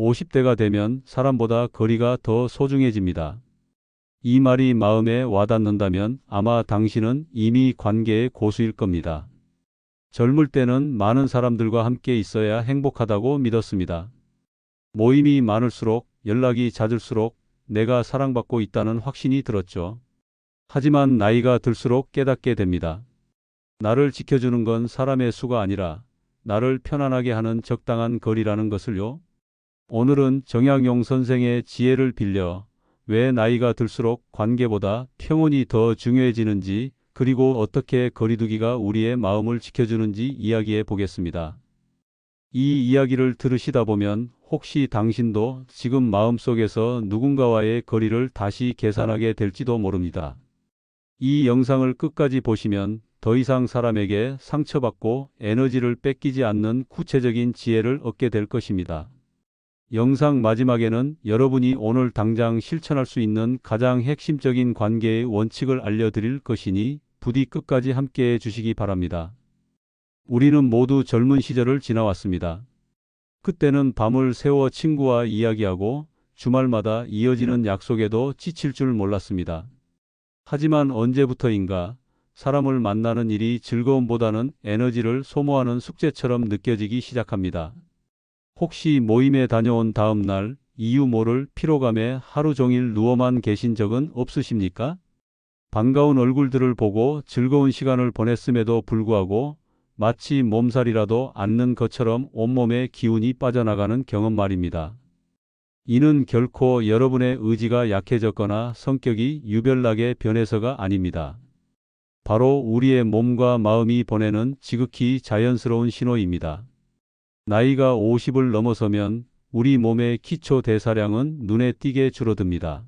50대가 되면 사람보다 거리가 더 소중해집니다. 이 말이 마음에 와닿는다면 아마 당신은 이미 관계의 고수일 겁니다. 젊을 때는 많은 사람들과 함께 있어야 행복하다고 믿었습니다. 모임이 많을수록, 연락이 잦을수록 내가 사랑받고 있다는 확신이 들었죠. 하지만 나이가 들수록 깨닫게 됩니다. 나를 지켜주는 건 사람의 수가 아니라 나를 편안하게 하는 적당한 거리라는 것을요. 오늘은 정약용 선생의 지혜를 빌려 왜 나이가 들수록 관계보다 평온이 더 중요해지는지, 그리고 어떻게 거리두기가 우리의 마음을 지켜주는지 이야기해 보겠습니다. 이 이야기를 들으시다 보면 혹시 당신도 지금 마음속에서 누군가와의 거리를 다시 계산하게 될지도 모릅니다. 이 영상을 끝까지 보시면 더 이상 사람에게 상처받고 에너지를 뺏기지 않는 구체적인 지혜를 얻게 될 것입니다. 영상 마지막에는 여러분이 오늘 당장 실천할 수 있는 가장 핵심적인 관계의 원칙을 알려드릴 것이니 부디 끝까지 함께해 주시기 바랍니다. 우리는 모두 젊은 시절을 지나왔습니다. 그때는 밤을 새워 친구와 이야기하고 주말마다 이어지는 약속에도 지칠 줄 몰랐습니다. 하지만 언제부터인가 사람을 만나는 일이 즐거움보다는 에너지를 소모하는 숙제처럼 느껴지기 시작합니다. 혹시 모임에 다녀온 다음 날 이유 모를 피로감에 하루 종일 누워만 계신 적은 없으십니까? 반가운 얼굴들을 보고 즐거운 시간을 보냈음에도 불구하고 마치 몸살이라도 앓는 것처럼 온몸에 기운이 빠져나가는 경험 말입니다. 이는 결코 여러분의 의지가 약해졌거나 성격이 유별나게 변해서가 아닙니다. 바로 우리의 몸과 마음이 보내는 지극히 자연스러운 신호입니다. 나이가 50을 넘어서면 우리 몸의 기초 대사량은 눈에 띄게 줄어듭니다.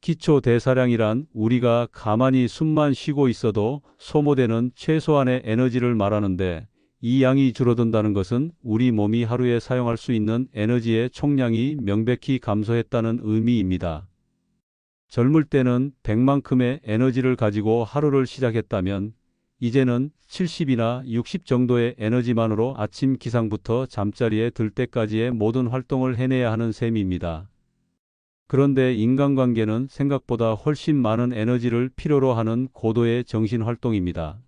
기초 대사량이란 우리가 가만히 숨만 쉬고 있어도 소모되는 최소한의 에너지를 말하는데, 이 양이 줄어든다는 것은 우리 몸이 하루에 사용할 수 있는 에너지의 총량이 명백히 감소했다는 의미입니다. 젊을 때는 100만큼의 에너지를 가지고 하루를 시작했다면 이제는 70이나 60 정도의 에너지만으로 아침 기상부터 잠자리에 들 때까지의 모든 활동을 해내야 하는 셈입니다. 그런데 인간관계는 생각보다 훨씬 많은 에너지를 필요로 하는 고도의 정신활동입니다.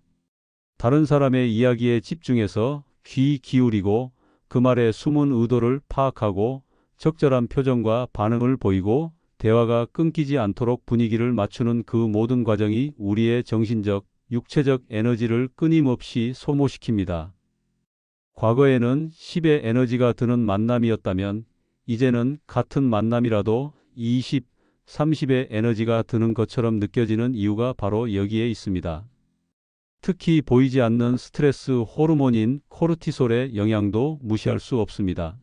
다른 사람의 이야기에 집중해서 귀 기울이고 그 말의 숨은 의도를 파악하고 적절한 표정과 반응을 보이고 대화가 끊기지 않도록 분위기를 맞추는 그 모든 과정이 우리의 정신적, 육체적 에너지를 끊임없이 소모시킵니다. 과거에는 10의 에너지가 드는 만남이었다면 이제는 같은 만남이라도 20, 30의 에너지가 드는 것처럼 느껴지는 이유가 바로 여기에 있습니다. 특히 보이지 않는 스트레스 호르몬인 코르티솔의 영향도 무시할 수 없습니다.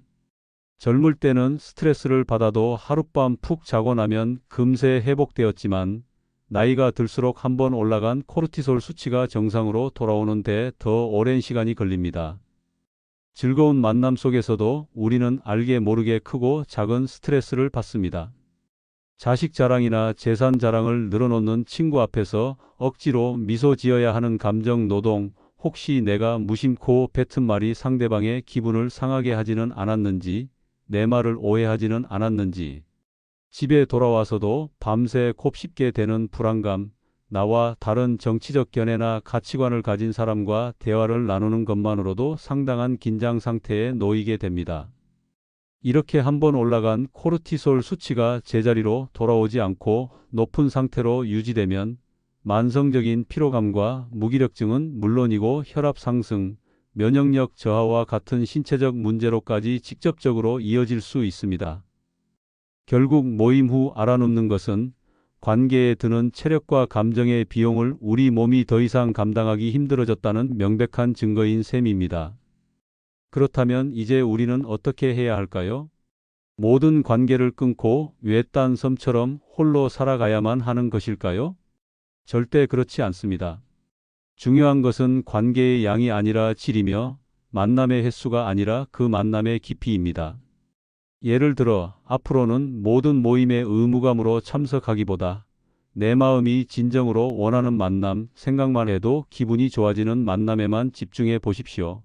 젊을 때는 스트레스를 받아도 하룻밤 푹 자고 나면 금세 회복되었지만 나이가 들수록 한번 올라간 코르티솔 수치가 정상으로 돌아오는 데 더 오랜 시간이 걸립니다. 즐거운 만남 속에서도 우리는 알게 모르게 크고 작은 스트레스를 받습니다. 자식 자랑이나 재산 자랑을 늘어놓는 친구 앞에서 억지로 미소 지어야 하는 감정 노동, 혹시 내가 무심코 뱉은 말이 상대방의 기분을 상하게 하지는 않았는지, 내 말을 오해하지는 않았는지, 집에 돌아와서도 밤새 곱씹게 되는 불안감, 나와 다른 정치적 견해나 가치관을 가진 사람과 대화를 나누는 것만으로도 상당한 긴장 상태에 놓이게 됩니다. 이렇게 한번 올라간 코르티솔 수치가 제자리로 돌아오지 않고 높은 상태로 유지되면 만성적인 피로감과 무기력증은 물론이고 혈압 상승, 면역력 저하와 같은 신체적 문제로까지 직접적으로 이어질 수 있습니다. 결국 모임 후 알아놓는 것은 관계에 드는 체력과 감정의 비용을 우리 몸이 더 이상 감당하기 힘들어졌다는 명백한 증거인 셈입니다. 그렇다면 이제 우리는 어떻게 해야 할까요? 모든 관계를 끊고 외딴 섬처럼 홀로 살아가야만 하는 것일까요? 절대 그렇지 않습니다. 중요한 것은 관계의 양이 아니라 질이며 만남의 횟수가 아니라 그 만남의 깊이입니다. 예를 들어 앞으로는 모든 모임에 의무감으로 참석하기보다 내 마음이 진정으로 원하는 만남, 생각만 해도 기분이 좋아지는 만남에만 집중해 보십시오.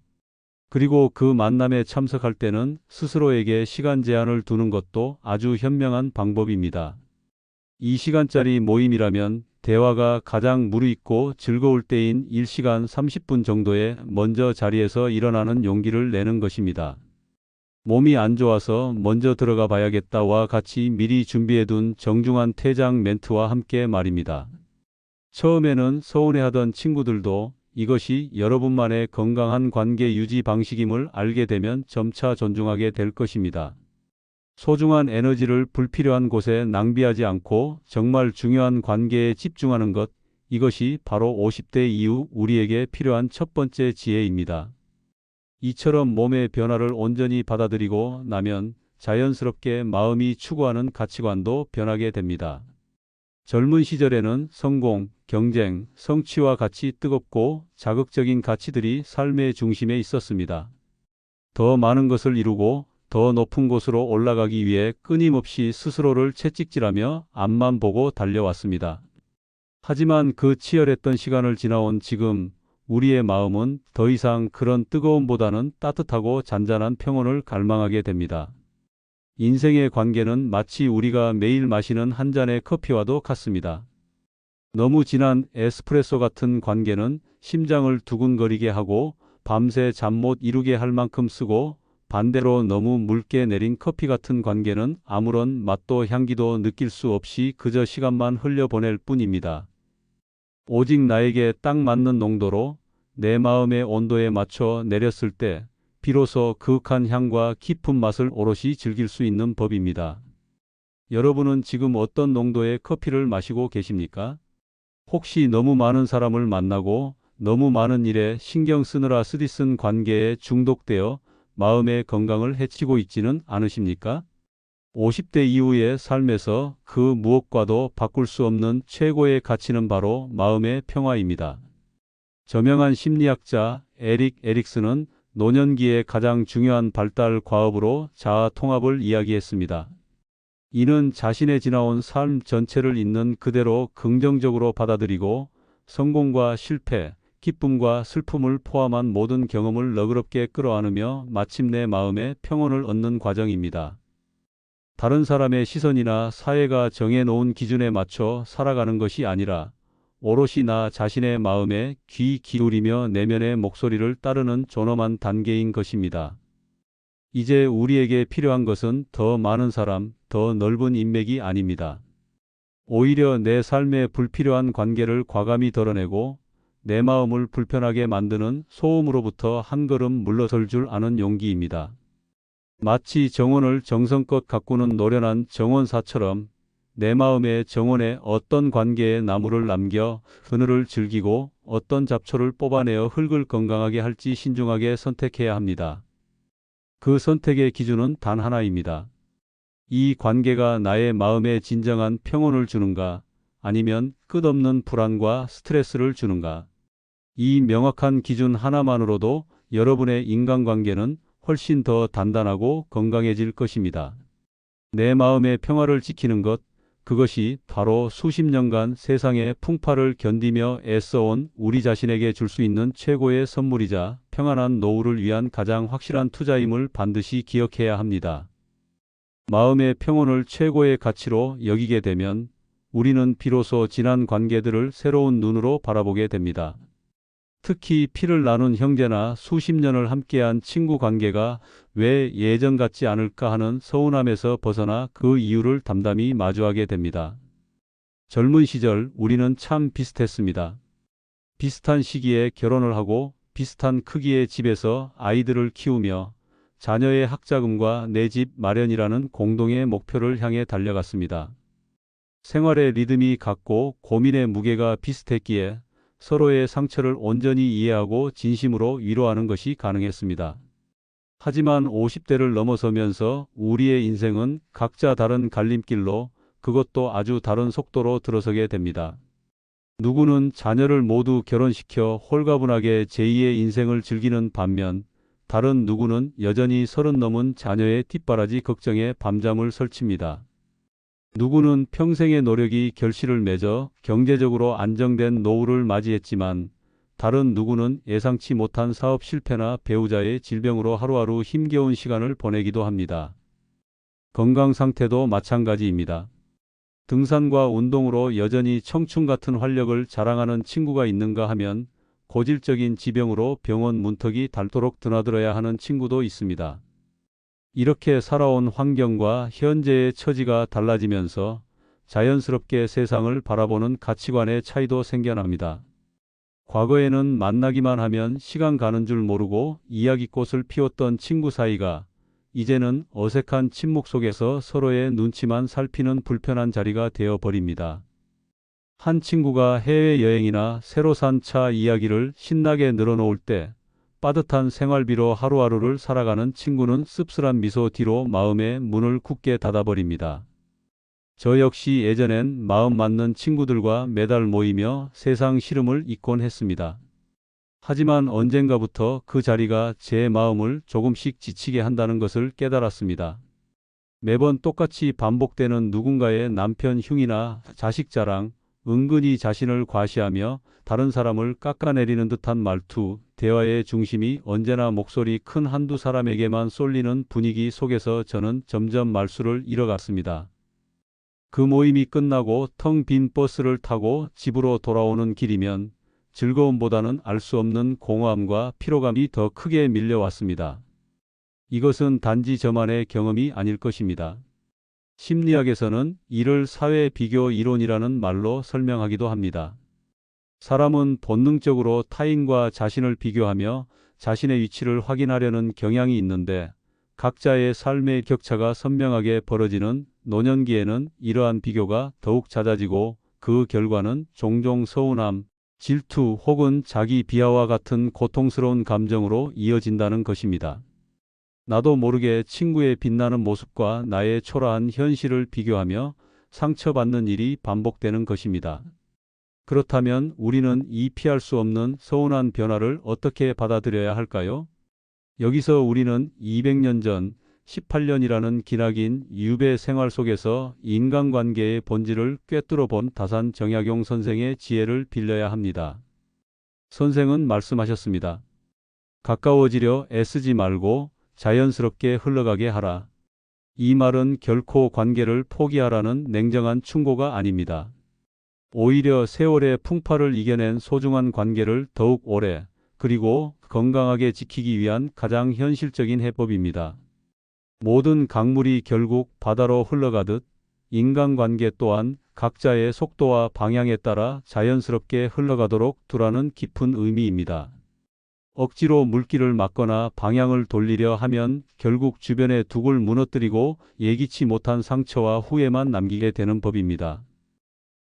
그리고 그 만남에 참석할 때는 스스로에게 시간 제한을 두는 것도 아주 현명한 방법입니다. 2시간짜리 모임이라면 대화가 가장 무르익고 즐거울 때인 1시간 30분 정도에 먼저 자리에서 일어나는 용기를 내는 것입니다. 몸이 안 좋아서 먼저 들어가 봐야겠다와 같이 미리 준비해둔 정중한 퇴장 멘트와 함께 말입니다. 처음에는 서운해하던 친구들도 이것이 여러분만의 건강한 관계 유지 방식임을 알게 되면 점차 존중하게 될 것입니다. 소중한 에너지를 불필요한 곳에 낭비하지 않고 정말 중요한 관계에 집중하는 것, 이것이 바로 50대 이후 우리에게 필요한 첫 번째 지혜입니다. 이처럼 몸의 변화를 온전히 받아들이고 나면 자연스럽게 마음이 추구하는 가치관도 변하게 됩니다. 젊은 시절에는 성공, 경쟁, 성취와 같이 뜨겁고 자극적인 가치들이 삶의 중심에 있었습니다. 더 많은 것을 이루고 더 높은 곳으로 올라가기 위해 끊임없이 스스로를 채찍질하며 앞만 보고 달려왔습니다. 하지만 그 치열했던 시간을 지나온 지금 우리의 마음은 더 이상 그런 뜨거움보다는 따뜻하고 잔잔한 평온을 갈망하게 됩니다. 인생의 관계는 마치 우리가 매일 마시는 한 잔의 커피와도 같습니다. 너무 진한 에스프레소 같은 관계는 심장을 두근거리게 하고 밤새 잠 못 이루게 할 만큼 쓰고, 반대로 너무 묽게 내린 커피 같은 관계는 아무런 맛도 향기도 느낄 수 없이 그저 시간만 흘려보낼 뿐입니다. 오직 나에게 딱 맞는 농도로 내 마음의 온도에 맞춰 내렸을 때 비로소 그윽한 향과 깊은 맛을 오롯이 즐길 수 있는 법입니다. 여러분은 지금 어떤 농도의 커피를 마시고 계십니까? 혹시 너무 많은 사람을 만나고 너무 많은 일에 신경 쓰느라 쓰디쓴 관계에 중독되어 마음의 건강을 해치고 있지는 않으십니까? 50대 이후의 삶에서 그 무엇과도 바꿀 수 없는 최고의 가치는 바로 마음의 평화입니다. 저명한 심리학자 에릭 에릭슨은 노년기의 가장 중요한 발달 과업으로 자아 통합을 이야기했습니다. 이는 자신의 지나온 삶 전체를 있는 그대로 긍정적으로 받아들이고 성공과 실패, 기쁨과 슬픔을 포함한 모든 경험을 너그럽게 끌어안으며 마침내 마음의 평온을 얻는 과정입니다. 다른 사람의 시선이나 사회가 정해놓은 기준에 맞춰 살아가는 것이 아니라 오롯이 나 자신의 마음에 귀 기울이며 내면의 목소리를 따르는 존엄한 단계인 것입니다. 이제 우리에게 필요한 것은 더 많은 사람, 더 넓은 인맥이 아닙니다. 오히려 내 삶에 불필요한 관계를 과감히 덜어내고 내 마음을 불편하게 만드는 소음으로부터 한 걸음 물러설 줄 아는 용기입니다. 마치 정원을 정성껏 가꾸는 노련한 정원사처럼 내 마음의 정원에 어떤 관계의 나무를 남겨 그늘을 즐기고 어떤 잡초를 뽑아내어 흙을 건강하게 할지 신중하게 선택해야 합니다. 그 선택의 기준은 단 하나입니다. 이 관계가 나의 마음에 진정한 평온을 주는가, 아니면 끝없는 불안과 스트레스를 주는가. 이 명확한 기준 하나만으로도 여러분의 인간관계는 훨씬 더 단단하고 건강해질 것입니다. 내 마음의 평화를 지키는 것, 그것이 바로 수십 년간 세상의 풍파를 견디며 애써온 우리 자신에게 줄 수 있는 최고의 선물이자 평안한 노후를 위한 가장 확실한 투자임을 반드시 기억해야 합니다. 마음의 평온을 최고의 가치로 여기게 되면 우리는 비로소 지난 관계들을 새로운 눈으로 바라보게 됩니다. 특히 피를 나눈 형제나 수십 년을 함께한 친구 관계가 왜 예전 같지 않을까 하는 서운함에서 벗어나 그 이유를 담담히 마주하게 됩니다. 젊은 시절 우리는 참 비슷했습니다. 비슷한 시기에 결혼을 하고 비슷한 크기의 집에서 아이들을 키우며 자녀의 학자금과 내 집 마련이라는 공동의 목표를 향해 달려갔습니다. 생활의 리듬이 같고 고민의 무게가 비슷했기에 서로의 상처를 온전히 이해하고 진심으로 위로하는 것이 가능했습니다. 하지만 50대를 넘어서면서 우리의 인생은 각자 다른 갈림길로, 그것도 아주 다른 속도로 들어서게 됩니다. 누구는 자녀를 모두 결혼시켜 홀가분하게 제2의 인생을 즐기는 반면 다른 누구는 여전히 30 넘은 자녀의 뒷바라지 걱정에 밤잠을 설칩니다. 누구는 평생의 노력이 결실을 맺어 경제적으로 안정된 노후를 맞이했지만 다른 누구는 예상치 못한 사업 실패나 배우자의 질병으로 하루하루 힘겨운 시간을 보내기도 합니다. 건강 상태도 마찬가지입니다. 등산과 운동으로 여전히 청춘 같은 활력을 자랑하는 친구가 있는가 하면 고질적인 지병으로 병원 문턱이 닳도록 드나들어야 하는 친구도 있습니다. 이렇게 살아온 환경과 현재의 처지가 달라지면서 자연스럽게 세상을 바라보는 가치관의 차이도 생겨납니다. 과거에는 만나기만 하면 시간 가는 줄 모르고 이야기꽃을 피웠던 친구 사이가 이제는 어색한 침묵 속에서 서로의 눈치만 살피는 불편한 자리가 되어버립니다. 한 친구가 해외여행이나 새로 산 차 이야기를 신나게 늘어놓을 때 빠듯한 생활비로 하루하루를 살아가는 친구는 씁쓸한 미소 뒤로 마음의 문을 굳게 닫아버립니다. 저 역시 예전엔 마음 맞는 친구들과 매달 모이며 세상 시름을 잊곤 했습니다. 하지만 언젠가부터 그 자리가 제 마음을 조금씩 지치게 한다는 것을 깨달았습니다. 매번 똑같이 반복되는 누군가의 남편 흉이나 자식 자랑, 은근히 자신을 과시하며 다른 사람을 깎아내리는 듯한 말투, 대화의 중심이 언제나 목소리 큰 한두 사람에게만 쏠리는 분위기 속에서 저는 점점 말수를 잃어갔습니다. 그 모임이 끝나고 텅 빈 버스를 타고 집으로 돌아오는 길이면 즐거움보다는 알 수 없는 공허함과 피로감이 더 크게 밀려왔습니다. 이것은 단지 저만의 경험이 아닐 것입니다. 심리학에서는 이를 사회 비교 이론이라는 말로 설명하기도 합니다. 사람은 본능적으로 타인과 자신을 비교하며 자신의 위치를 확인하려는 경향이 있는데 각자의 삶의 격차가 선명하게 벌어지는 노년기에는 이러한 비교가 더욱 잦아지고 그 결과는 종종 서운함, 질투 혹은 자기 비하와 같은 고통스러운 감정으로 이어진다는 것입니다. 나도 모르게 친구의 빛나는 모습과 나의 초라한 현실을 비교하며 상처받는 일이 반복되는 것입니다. 그렇다면 우리는 이 피할 수 없는 서운한 변화를 어떻게 받아들여야 할까요? 여기서 우리는 200년 전 18년이라는 기나긴 유배 생활 속에서 인간관계의 본질을 꿰뚫어 본 다산 정약용 선생의 지혜를 빌려야 합니다. 선생은 말씀하셨습니다. 가까워지려 애쓰지 말고 자연스럽게 흘러가게 하라. 이 말은 결코 관계를 포기하라는 냉정한 충고가 아닙니다. 오히려 세월의 풍파를 이겨낸 소중한 관계를 더욱 오래 그리고 건강하게 지키기 위한 가장 현실적인 해법입니다. 모든 강물이 결국 바다로 흘러가듯 인간관계 또한 각자의 속도와 방향에 따라 자연스럽게 흘러가도록 두라는 깊은 의미입니다. 억지로 물길을 막거나 방향을 돌리려 하면 결국 주변의 둑을 무너뜨리고 예기치 못한 상처와 후회만 남기게 되는 법입니다.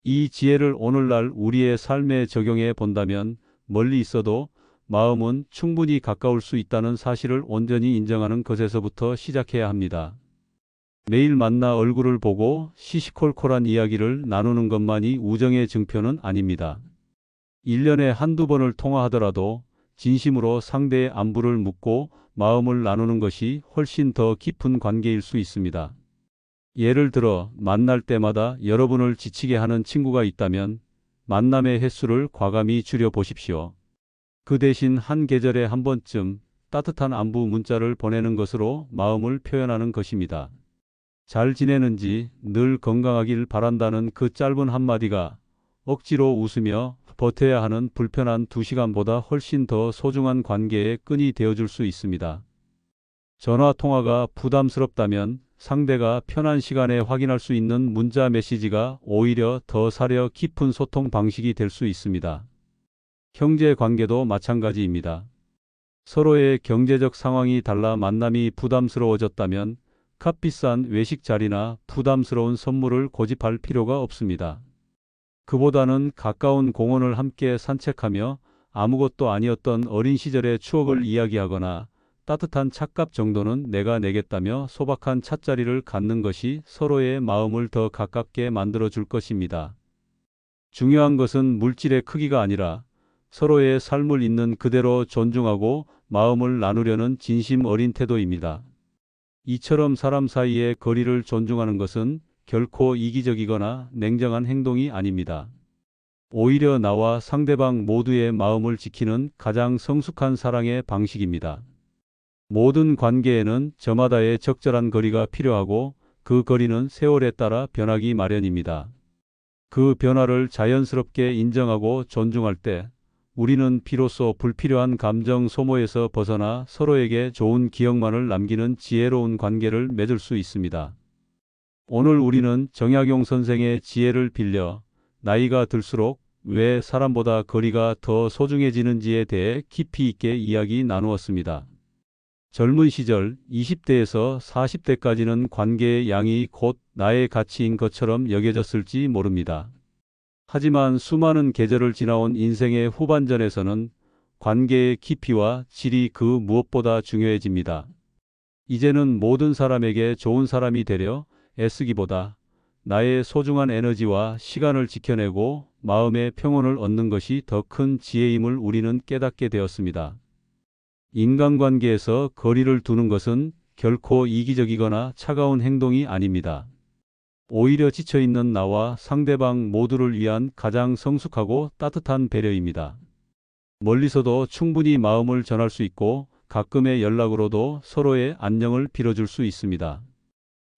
이 지혜를 오늘날 우리의 삶에 적용해 본다면 멀리 있어도 마음은 충분히 가까울 수 있다는 사실을 온전히 인정하는 것에서부터 시작해야 합니다. 매일 만나 얼굴을 보고 시시콜콜한 이야기를 나누는 것만이 우정의 증표는 아닙니다. 1년에 한두 번을 통화하더라도 진심으로 상대의 안부를 묻고 마음을 나누는 것이 훨씬 더 깊은 관계일 수 있습니다. 예를 들어 만날 때마다 여러분을 지치게 하는 친구가 있다면 만남의 횟수를 과감히 줄여 보십시오. 그 대신 한 계절에 한 번쯤 따뜻한 안부 문자를 보내는 것으로 마음을 표현하는 것입니다. 잘 지내는지, 늘 건강하길 바란다는 그 짧은 한마디가 억지로 웃으며 버텨야 하는 불편한 2시간보다 훨씬 더 소중한 관계의 끈이 되어줄 수 있습니다. 전화 통화가 부담스럽다면 상대가 편한 시간에 확인할 수 있는 문자 메시지가 오히려 더 사려 깊은 소통 방식이 될 수 있습니다. 형제 관계도 마찬가지입니다. 서로의 경제적 상황이 달라 만남이 부담스러워졌다면 값비싼 외식 자리나 부담스러운 선물을 고집할 필요가 없습니다. 그보다는 가까운 공원을 함께 산책하며 아무것도 아니었던 어린 시절의 추억을 이야기하거나 따뜻한 찻값 정도는 내가 내겠다며 소박한 찻자리를 갖는 것이 서로의 마음을 더 가깝게 만들어 줄 것입니다. 중요한 것은 물질의 크기가 아니라 서로의 삶을 있는 그대로 존중하고 마음을 나누려는 진심 어린 태도입니다. 이처럼 사람 사이의 거리를 존중하는 것은 결코 이기적이거나 냉정한 행동이 아닙니다. 오히려 나와 상대방 모두의 마음을 지키는 가장 성숙한 사랑의 방식입니다. 모든 관계에는 저마다의 적절한 거리가 필요하고 그 거리는 세월에 따라 변하기 마련입니다. 그 변화를 자연스럽게 인정하고 존중할 때 우리는 비로소 불필요한 감정 소모에서 벗어나 서로에게 좋은 기억만을 남기는 지혜로운 관계를 맺을 수 있습니다. 오늘 우리는 정약용 선생의 지혜를 빌려 나이가 들수록 왜 사람보다 거리가 더 소중해지는지에 대해 깊이 있게 이야기 나누었습니다. 젊은 시절 20대에서 40대까지는 관계의 양이 곧 나의 가치인 것처럼 여겨졌을지 모릅니다. 하지만 수많은 계절을 지나온 인생의 후반전에서는 관계의 깊이와 질이 그 무엇보다 중요해집니다. 이제는 모든 사람에게 좋은 사람이 되려 애쓰기보다 나의 소중한 에너지와 시간을 지켜내고 마음의 평온을 얻는 것이 더 큰 지혜임을 우리는 깨닫게 되었습니다. 인간관계에서 거리를 두는 것은 결코 이기적이거나 차가운 행동이 아닙니다. 오히려 지쳐있는 나와 상대방 모두를 위한 가장 성숙하고 따뜻한 배려입니다. 멀리서도 충분히 마음을 전할 수 있고 가끔의 연락으로도 서로의 안녕을 빌어줄 수 있습니다.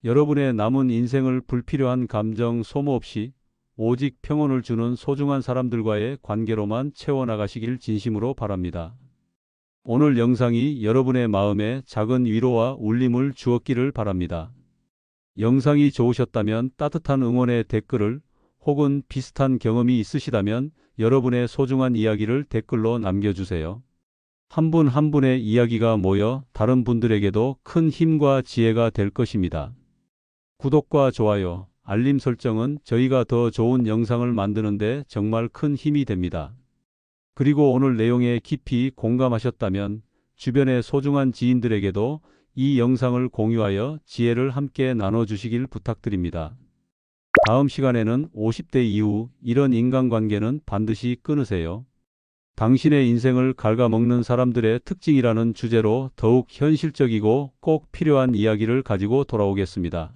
여러분의 남은 인생을 불필요한 감정 소모 없이 오직 평온을 주는 소중한 사람들과의 관계로만 채워나가시길 진심으로 바랍니다. 오늘 영상이 여러분의 마음에 작은 위로와 울림을 주었기를 바랍니다. 영상이 좋으셨다면 따뜻한 응원의 댓글을 혹은 비슷한 경험이 있으시다면 여러분의 소중한 이야기를 댓글로 남겨주세요. 한 분 한 분의 이야기가 모여 다른 분들에게도 큰 힘과 지혜가 될 것입니다. 구독과 좋아요, 알림 설정은 저희가 더 좋은 영상을 만드는데 정말 큰 힘이 됩니다. 그리고 오늘 내용에 깊이 공감하셨다면 주변의 소중한 지인들에게도 이 영상을 공유하여 지혜를 함께 나눠주시길 부탁드립니다. 다음 시간에는 50대 이후 이런 인간관계는 반드시 끊으세요. 당신의 인생을 갉아먹는 사람들의 특징이라는 주제로 더욱 현실적이고 꼭 필요한 이야기를 가지고 돌아오겠습니다.